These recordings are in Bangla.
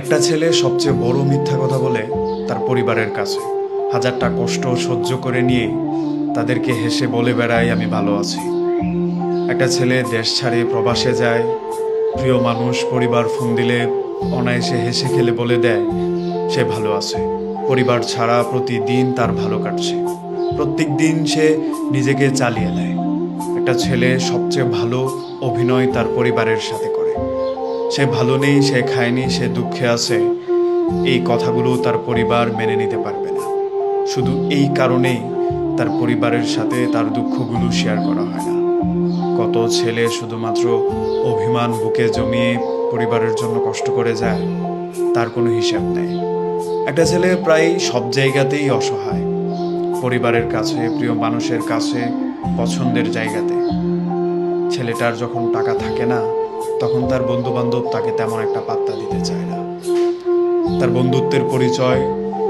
একটা ছেলে সবচেয়ে বড় মিথ্যা কথা বলে তার পরিবারের কাছে হাজারটা কষ্ট সহ্য করে নিয়ে তাদেরকে হেসে বলে বেড়ায় আমি ভালো আছি। একটা ছেলে দেশ ছাড়ে প্রবাসে যায়, প্রিয় মানুষ পরিবার ফোন দিলে অনায়াসে হেসে খেলে বলে দেয় সে ভালো আছে। পরিবার ছাড়া প্রতিদিন তার ভালো কাটছে, প্রত্যেক দিন সে নিজেকে চালিয়ে নেয়। একটা ছেলে সবচেয়ে ভালো অভিনয় তার পরিবারের সাথে করে। সে ভালো নেই, সে খায়নি, সে দুঃখে আছে, এই কথাগুলো তার পরিবার মেনে নিতে পারবে না। শুধু এই কারণেই তার পরিবারের সাথে তার দুঃখগুলো শেয়ার করা হয় না। কত ছেলে শুধুমাত্র অভিমান বুকে জমিয়ে পরিবারের জন্য কষ্ট করে যায়, তার কোনো হিসাব নেই। একটা ছেলে প্রায় সব জায়গাতেই অসহায়, পরিবারের কাছে, প্রিয় মানুষের কাছে, পছন্দের জায়গাতে। ছেলেটার যখন টাকা থাকে না, তখন তার বন্ধু বান্ধব তাকে তেমন একটা পাত্তা দিতে চায় না। তার বন্ধুত্বের পরিচয়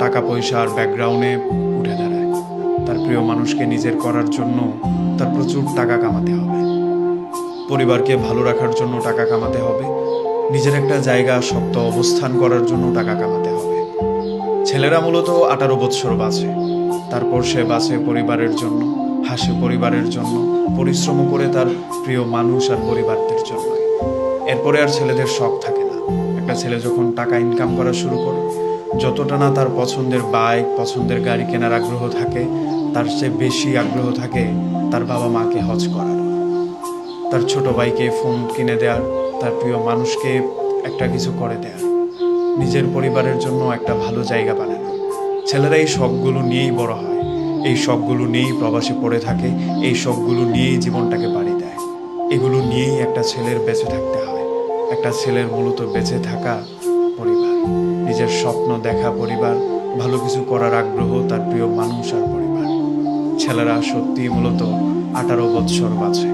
টাকা পয়সার ব্যাকগ্রাউন্ডে উঠে দাঁড়ায়। তার প্রিয় মানুষকে নিজের করার জন্য তার প্রচুর টাকা কামাতে হবে, পরিবারকে ভালো রাখার জন্য টাকা কামাতে হবে, নিজের একটা জায়গা শক্ত অবস্থান করার জন্য টাকা কামাতে হবে। ছেলেরা মূলত 18 বছর বাঁচে, তারপর সে বাঁচে পরিবারের জন্য, হাসে পরিবারের জন্য, পরিশ্রম করে তার প্রিয় মানুষ আর পরিবারদের জন্য। এরপরে আর ছেলেদের শখ থাকে না। একটা ছেলে যখন টাকা ইনকাম করা শুরু করে, যতটা না তার পছন্দের বাইক, পছন্দের গাড়ি কেনার আগ্রহ থাকে, তার চেয়ে বেশি আগ্রহ থাকে তার বাবা মাকে হজ করার, তার ছোট ভাইকে ফোন কিনে দেওয়ার, তার প্রিয় মানুষকে একটা কিছু করে দেওয়ার, নিজের পরিবারের জন্য একটা ভালো জায়গা বানানো। ছেলেরা এই শখগুলো নিয়েই বড় হয়, এই শখগুলো নিয়েই প্রবাসে পড়ে থাকে, এই শখগুলো নিয়েই জীবনটাকে পাড়ি দেয়। এগুলো নিয়েই একটা ছেলের বেঁচে থাকতে হয়। একটা ছেলের মূলত বেঁচে থাকা পরিবার, নিজের স্বপ্ন দেখা পরিবার, ভালো কিছু করার আগ্রহ, তার প্রিয় মানুষ আর পরিবার। ছেলেরা সত্যিই মূলত 18 বছর বাঁচে।